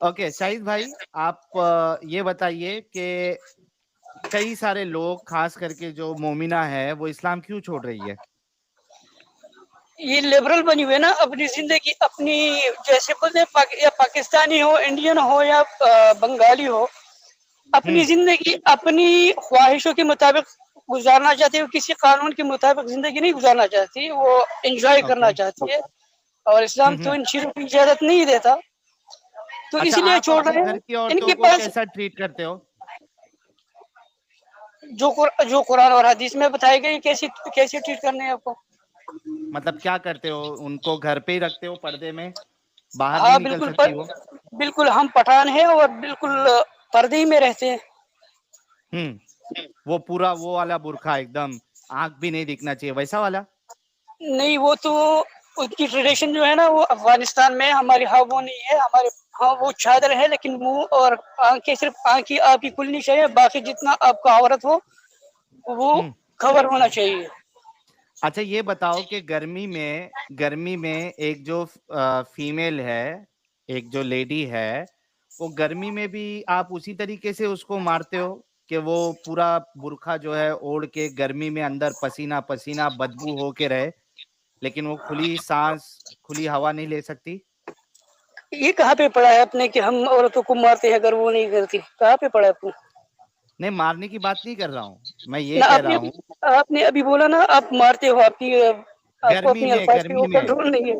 Okay شاہد بھائی، آپ یہ بتائیے کہ کئی سارے لوگ خاص کر کے جو مومنہ ہے وہ اسلام کیوں چھوڑ رہی ہے؟ یہ لبرل بنی ہوئی ہے نا اپنی زندگی اپنی، جیسے بولتے ہیں یا پاکستانی ہو، انڈین ہو یا بنگالی ہو، اپنی زندگی اپنی خواہشوں کے مطابق گزارنا چاہتی ہے. وہ کسی قانون کے مطابق زندگی نہیں گزارنا چاہتی، وہ انجوائے کرنا چاہتی ہے. اور اسلام تو ان چیزوں کی اجازت نہیں دیتا، تو اچھا، اسی لیے آپ چھوڑ اپنے رہے گھر ہیں. کی ان عورتوں کے کو پاس کیسا ٹریٹ کرتے ہو؟ جو قرآن اور حدیث میں بتائی گئی کیسی ٹریٹ کرنے ہیں آپ کو. مطلب کیا کرتے ہو؟ ان کو گھر پہ ہی رکھتے ہو پردے میں؟ باہر نہیں ہاں نکل بالکل سکتی وہ؟ بالکل ہم پٹھان ہیں اور بالکل پردے ہی میں رہتے ہیں. وہ پورا وہ والا برقع ایک دم آنکھ بھی نہیں دکھنا چاہیے ویسا والا؟ نہیں، وہ تو ان کی ٹریڈیشن جو ہے نا، وہ افغانستان میں ہماری ہاں وہ نہیں ہے. ہمارے ہاں وہ چادر ہے، لیکن منہ اور آنکھیں صرف آنکھ آپ کی کھلنی چاہیے، باقی جتنا آپ کا عورت ہو وہ کور ہونا چاہیے. اچھا یہ بتاؤ کہ گرمی میں ایک جو فیمیل ہے، ایک جو لیڈی ہے، وہ گرمی میں بھی آپ اسی طریقے سے اس کو مارتے ہو کہ وہ پورا برقع جو ہے اوڑھ کے گرمی میں اندر پسینہ پسینہ بدبو ہو کے رہے، لیکن وہ کھلی سانس کھلی ہوا نہیں لے سکتی؟ یہ کہاں پہ پڑا ہے اپنے کہ ہم عورتوں کو مارتے ہیں اگر وہ نہیں کرتی؟ کہاں پہ پڑا ہے اپنے؟ نہیں، مارنے کی بات نہیں کر رہا ہوں، میں یہ نہ کہہ رہا ہوں آپ نے ابھی بولا نا آپ مارتے ہو، آپ کو گرمی اپنی میں الفاظ گرمی پہ میں کنٹرول نہیں ہے.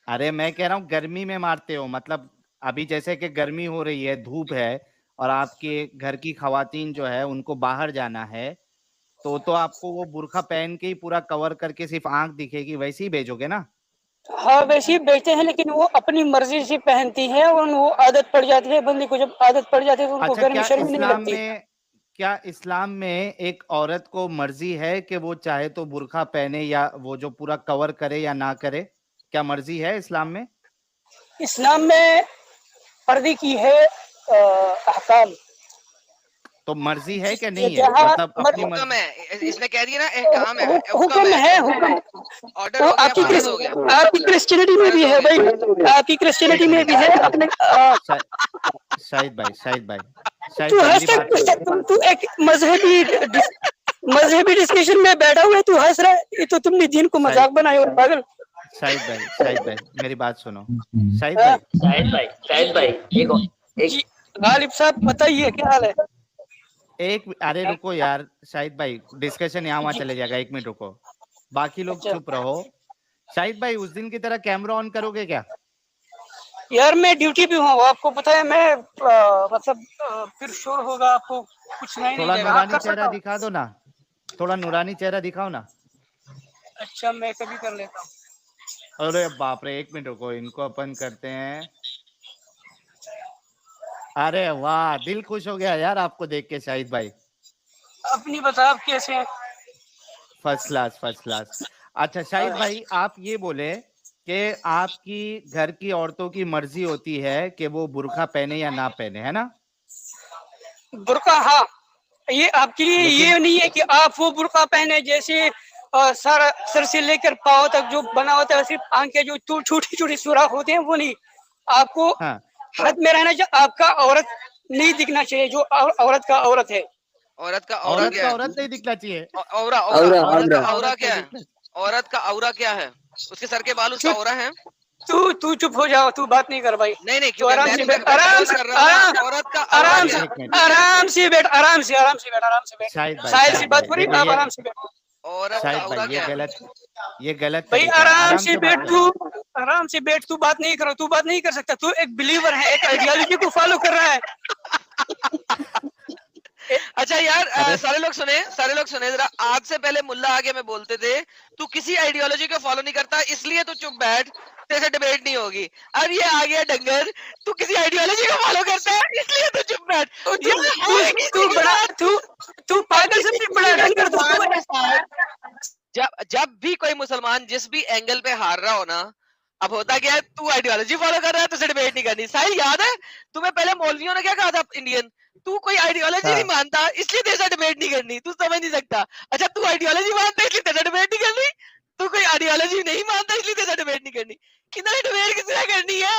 ارے میں کہہ رہا ہوں گرمی میں مارتے ہو، مطلب ابھی جیسے کہ گرمی ہو رہی ہے، دھوپ ہے، اور آپ کے گھر کی خواتین جو ہے ان کو باہر جانا ہے، تو آپ کو وہ برقع پہن کے ہی پورا کور کر کے صرف آنکھ دکھے گی ویسے ہی بھیجو گے نا؟ ہاں ویسے ہی بیچتے ہیں، لیکن وہ اپنی مرضی سے پہنتی ہیں اور وہ عادت پڑ جاتی ہے. بندے کو جب عادت پڑ جاتی ہے تو ان کو اچھا، گرمی شرمی نہیں لگتی. کیا اسلام میں ایک عورت کو مرضی ہے کہ وہ چاہے تو برقع پہنے یا وہ جو پورا کور کرے یا نہ کرے؟ کیا مرضی ہے اسلام میں؟ اسلام میں پردے کی ہے احکام. تو مرضی ہے کہ نہیں ہے؟ جہاں مطلب اپنی حکم مرضی. ہے، اس نے کہہ دیا نا احکام ہے، حکم حکم ہے، ہے، حکم. آرڈر وہ ہو گیا، آپ فرض ہو گیا، کی کرسچینٹی میں فرض بھی ہو ہے گیا. بھائی، آپ کی کرسچینٹی ایک میں منٹ بھی ہے اپنے. شاہد بھائی تو میری بات سنو. تو ایک مذہبی ڈسکشن میں بیٹھا ہوا ہے، تو ہنس رہا ہے. یہ تو تم نے دین کو مذاق بنایا اور پاگل. شاہد بھائی میری بات سنو. شاہد ہاں، بھائی شاہد بھائی جی غالب صاحب بتائیے کیا حال ہے؟ ارے رکو یار شاہد بھائی، ڈسکشن یہاں وہاں جی چلے جائے گا، ایک منٹ رکو، باقی لوگ اچھا چپ رہو. شاہد بھائی اس دن کی طرح کیمرہ آن کرو گے کیا؟ یار میں ڈیوٹی پہ ہوں، آپ کو پتا ہے. میں مطلب پھر شور ہوگا، آپ کو کچھ نہیں تھوڑا جائے گا. ہاں نورانی کر چہرہ سکتا ہوں. دکھا دو نا، تھوڑا نورانی چہرہ دکھاؤ نا. اچھا میں کبھی کر لیتا ہوں. ارے باپ رے، ایک منٹ رکو، ان کو اپن کرتے ہیں. ارے واہ، دل خوش ہو گیا یار آپ کو دیکھ کے شاہد بھائی. اپنی بتا آپ کیسے ہیں؟ First class. اچھا شاہد بھائی، آپ یہ بولے کہ آپ کی گھر کی عورتوں کی مرضی ہوتی ہے کہ وہ برقع پہنے یا نہ پہنے، ہے نا؟ برقع، ہاں. یہ آپ کے لیے لیکن یہ نہیں ہے کہ آپ وہ برقع پہنے جیسے سر سے لے کر پاؤں تک جو بنا ہوتا ہے، صرف آنکھیں جو چھوٹی چھوٹی سوراخ ہوتے ہیں وہ نہیں. آپ کو ہاں، حد میں رہنا چاہیے. آپ کا عورت نہیں دکھنا چاہیے جو عورت کا عورت ہے. عورت کا اورا عورت کیا کا ہے؟ عورت نہیں دکھنا چاہیے. عورت کا اورا عورت نہیں کیا ہے؟ دکھنا. عورت کا اورا کیا ہے؟ اس کے سر کے بال اس کا اورا ہے؟ تو چپ ہو جاؤ، تو بات نہیں کر بھائی. نہیں نہیں، تو کیونکہ آرام میں سے تمہیں بیٹھ، ایکسپوز کر رہا ہوں نا. عورت کا اورا کیا ہے؟ ایک منٹ آرام سے بیٹھ، آرام سے بیٹھ. شاہد ساحل سے بھائی بات ہو رہی، دیکھو آپ یہ آرام سے بیٹھ. عورت کا شاہد اورا بھائی کیا ہے؟ یہ غلط بھائی طریقہ ہے، آرام سے بات بیٹھ کرو. تو، آرام سے بیٹھ. تو بات نہیں کرو، تو بات نہیں کر سکتا. تو ایک بلیور ہے، ایک آئیڈیالوجی کو فالو کر رہا ہے. اچھا یار، ارے سارے لوگ سنے ذرا. آج سے پہلے ملا آگے میں بولتے تھے تو کسی آئیڈیالوجی کو فالو نہیں کرتا، اس لیے تو چپ بیٹھ، تیرے سے ڈیبیٹ نہیں ہوگی. اب یہ آ گیا ڈنگر، تو کسی آئیڈیالوجی کو فالو کرتا ہے اس لیے تو چپ بیٹھ. تو پاگل سے بھی بڑا ڈنگر تو جب بھی کوئی مسلمان جس بھی اینگل پہ ہار رہا ہو نا، اب ہوتا کیا ہے، تو آئیڈیالوجی فالو کر رہا ہے تو ڈیبیٹ نہیں کرنی. ساحل یاد ہے تمہیں پہلے مولویوں نے کیا کہا تھا؟ انڈین تو کوئی آئیڈیالوجی ہاں نہیں مانتا اس لیے تیرے ڈیبیٹ نہیں کرنی، تو سمجھ نہیں سکتا. اچھا تو آئیڈیالوجی مانتا اس لیے تیرے ڈیبیٹ نہیں کرنی، تو کوئی آئیڈیالوجی نہیں مانتا اس لیے تیرے ڈیبیٹ نہیں کرنی. کتنا ڈیبیٹ کس طرح کرنی ہے؟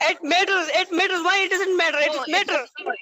it matters why it doesn't matter?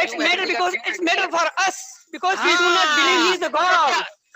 It's matter because it's matter for us, because we do not believe he is the God.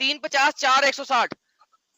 3, 50, 4, 160।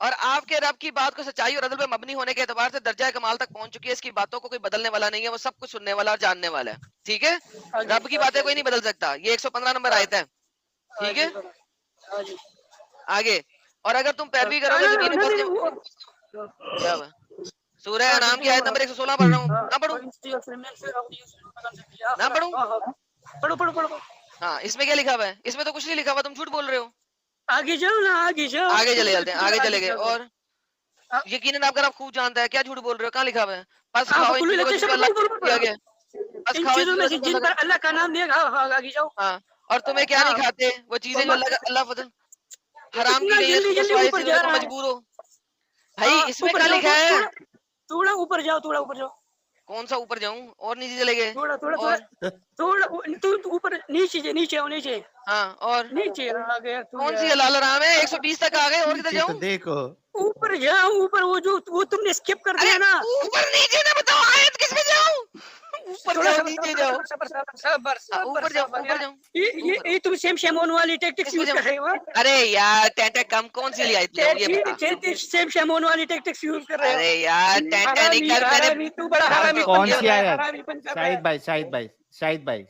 اور آپ کے رب کی بات کو سچائی اور عدل پہ مبنی ہونے کے اعتبار سے درجہ کمال تک پہنچ چکی ہے. اس کی باتوں کو کوئی بدلنے والا نہیں ہے, وہ سب کچھ سننے والا اور جاننے والا ہے. ٹھیک ہے, رب کی باتیں کوئی نہیں بدل سکتا. یہ 115 نمبر آیت ہے. ٹھیک ہے, آگے. اور اگر تم پیروی کرو گے زمین پر کیا ہوا, سورہ انعام کی آیت نمبر 116 پڑھ رہا ہوں. نہ پڑھوں, نہ پڑھوں. پڑھو پڑھو پڑھو. ہاں, اس میں کیا لکھا ہوا ہے؟ اس میں تو کچھ نہیں لکھا ہوا, تم جھوٹ بول رہے ہو. آگے جاؤ نا, آگے جاؤ. آگے چلے جاتے ہیں, آگے چلے گئے. اور یقیناً آپ آپ خوب جانتا ہے, کیا جھوٹ بول رہے ہو؟ کہاں لکھا ہوا ہے؟ بس کھاؤ ان چیزوں کو جس کو اللہ کیا گیا, بس ان کھاؤ ان چیزوں میں چیزوں سے کو جن پر اللہ کا نام دیا گا. آگے جاؤ. ہاں, اور تمہیں کیا نہیں کھاتے وہ چیزیں جو اللہ فضل حرام کی اتنا گئی ہیں, جلدی جلدی سوائے اوپر چیزوں جا میں تم رہا ہے. مجبور ہو. بھائی اس میں اوپر کیا جاؤ, لکھا ہے؟ تھوڑا اوپر جاؤ, تھوڑا اوپر جاؤ. کون سا اوپر جاؤں؟ اور نیچے چلے گئے. تھوڑا تھوڑا اور تھوڑا تھوڑا اوپر, نیچے نیچے آؤ, نیچے ہاں, اور نیچے آ گیا. کون سی حلال حرام ہے؟ 120 تک آ گئے, اور کدھر پیچھے تو جاؤں؟ دیکھو, اوپر جاؤ, اوپر وہ تم نے اسکپ کر ارے دیا نا. اوپر نیچے نہ بتاؤ, آیت کس میں جاؤں؟ اوپر تھوڑا جاؤ, صبر نیچے صبر جاؤ. صبر صبر صبر ہاں, صبر اوپر جاؤ, صبر اوپر یار. جاؤں. یہ تم سیم شیمون والی ٹیکٹکس کس میں یوز کر جاؤں؟ رہے ہو. ارے یار ٹینٹے کم کون سی آیت میں جاؤں یہ بتا. سیم شیمون والی ٹیکٹکس یوز کر رہے ہو. ارے یار ٹینٹے حرامی نکل, میں نے حرامی, تو بڑا بات حرامی سنو, کون پن یہ کر سی رہا ہے, آیت؟ حرامی پن کر رہا شاہد ہے. بھائی,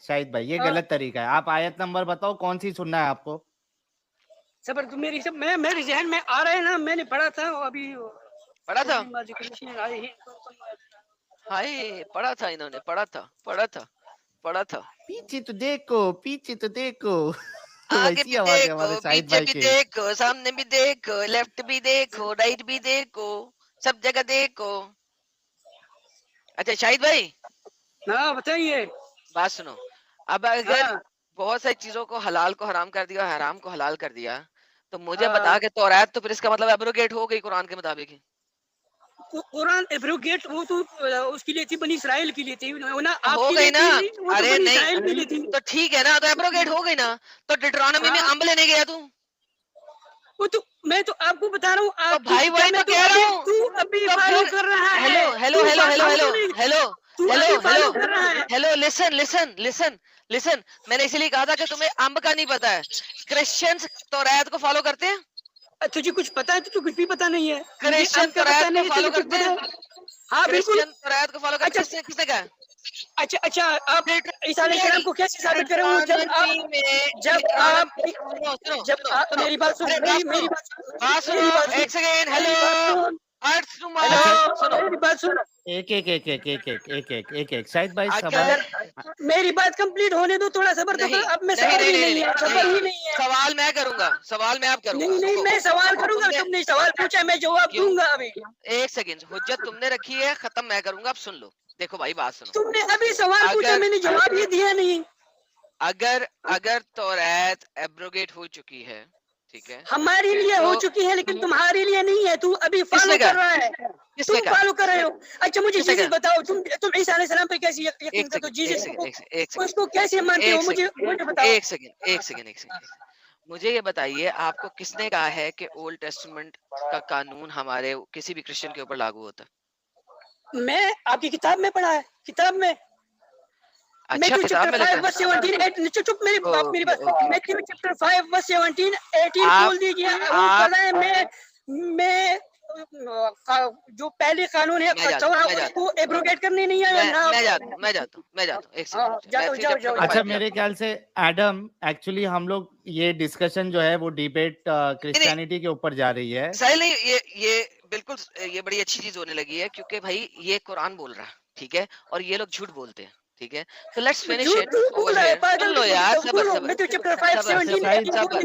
شاہد بھائی, یہ غلط طریقہ ہے. آپ آیت نمبر بتاؤ, کون سی سننا ہے آپ کو؟ صبر, تو میرے ذہن میں آ رہا ہے نا, میں نے پڑھا تھا ابھی. پڑھا تھا, آئے ہیں. ہائے پڑھا تھا انہوں نے, پڑھا تھا. پیچھے تو دیکھو, پیچھے تو دیکھو. آگے ویسی بھی آواز ہے دیکھو, ہمارے شاہد پیچھے بھائی بھی کے. دیکھو, سامنے بھی دیکھو, لیفٹ بھی دیکھو, رائٹ بھی دیکھو, سب جگہ دیکھو. اچھا شاہد بھائی ہاں بتائیے. بات سنو, اب اگر ہاں بہت ساری چیزوں کو حلال کو حرام کر دیا, حرام کو حلال کر دیا, تو مجھے ہاں, بتا کہ توریت تو پھر اس کا مطلب ایبروگیٹ ہو گئی قرآن کے مطابق ہی. قرآن ایبروگیٹ وہ تو اس کے لیے تھی, بنی اسرائیل کے لیے تھی نا, آپ ہو کے گئی لیے نا. تھی نہیں, وہ تو ارے بنی نہیں, اسرائیل کے لیے تھی. تو ٹھیک ہے نا, تو ایبروگیٹ ہو گئی نا. تو ڈیٹرانومی میں ہاں, امب لینے گیا تو وہ تو میں تو آپ کو بتا رہا ہوں, تو آپ کی بھائی کیا وہی میں تو تو کہہ رہا ابھی ہوں. تو ابھی تو فالو پھر کر رہا ہے. Hello hello hello hello hello hello تو ہیلو ابھی ہیلو فالو کر رہا ہے. ہیلو, لسن لسن لسن لسن. میں نے اسی لیے کہا تھا کہ تمہیں امب کا نہیں پتا ہے. کرسچنز توریت کو فالو کرتے ہیں, تجھے کچھ پتا ہے؟ تو کچھ بھی پتا نہیں ہے. مجھے کرسچن آپ کا پتا توریت کو نہیں ہے, فالو تجھے کچھ کرتے پتا ہیں, ہے. ہاں بالکل. کرسچن توریت کو فالو کرتے اچھا ہیں. کس نے کہا؟ اچھا, آپ عیسیٰ علیہ السلام کو کیسے ثابت کریں گے جب آپ میری بات سن, میری بات سن, میری بات سن, ایک سیکنڈ. میری بات سن, اچھا, میری بات سن. ایک شاہد بھائی صبر. اگر میری بات کمپلیٹ ہونے دو, تھوڑا صبر تو نہیں کرو. اب میں نہیں صبر نہیں بھی نہیں نہیں ہے, صبر نہیں, ہی نہیں ہے. سوال میں کروں گا, سوال میں آپ کروں گا. نہیں میں سوال کروں گا, تم نے سوال پوچھا, میں جواب کیوں؟ دوں گا. ابھی ایک سیکنڈ, حجت تم نے رکھی ہے, ختم میں کروں گا. اب سن لو, دیکھو بھائی بات سنو. تم نے ابھی سوال پوچھا, اگر میں نے جواب یہ دیا نہیں. اگر توریت ایبروگیٹ ہو چکی ہے, ٹھیک ہے, ہمارے لیے ہو تو چکی ہے, لیکن تمہارے لیے نہیں ہے. تو ابھی کس فالو نے کہا, کر رہا ہے, کس نے تم کہا, فالو کر رہے ہو. اچھا مجھے کس نے چیزیں کہا؟ بتاؤ, تم عیسیٰ علیہ السلام پہ کیسے یقین ایک کرتے ہو؟ سیکنڈ ایک جیسس سیکنڈ ایک اس سیکنڈ کو کیسے مانتے ہو؟ ایک مجھے سیکنڈ بتاؤ. ایک سیکنڈ ایک سیکنڈ ایک سیکنڈ. مجھے یہ بتائیے, آپ کو کس نے کہا ہے کہ اولڈ ٹیسٹمنٹ کا قانون ہمارے کسی بھی کرسچن کے اوپر لاگو ہوتا ہے؟ میں آپ کی کتاب میں پڑھا ہے, کتاب میں. اچھا میتھیو کتاب چیپٹر میں 5 لکھا ہے. verse 17 چپ میری بات اوکے میتھیو چیپٹر 5 verse 17-18 آپ کھول دیجیے. وہ آپ پڑھا ہے. میں جو پہلی قانون ہے میں جاتا ہوں, میں اس جاتا کو ہوں, ایبروگیٹ کرنے نہیں آیا نا. میں جاتا ہوں, میں جاتا ہوں, میں جاتا ہوں. ایک سیکنڈ, جاؤ میتھیو جاؤ چیپٹر جاؤ نمبر 5 اچھا, پہ میرے جاتا ہوں. خیال سے ایڈم, ایکچولی ہم لوگ یہ ڈسکشن جو ہے وہ ڈیبیٹ نہیں نہیں کرسچینٹی کے اوپر جا رہی ہے. سہیل نہیں, یہ بالکل یہ بڑی اچھی چیز ہونے لگی ہے, کیونکہ بھائی یہ قرآن بول رہا ہے, ٹھیک ہے, اور یہ لوگ جھوٹ بولتے ہیں, ٹھیک ہے. تو لیٹس فنش جھوٹ اٹ نہیں اوور بول رہا ہے ہیئر. سن پاگل. لو یار, صبر بولو صبر میتھیو چیپٹر 5 صبر اچھا 17 شاہد, صبر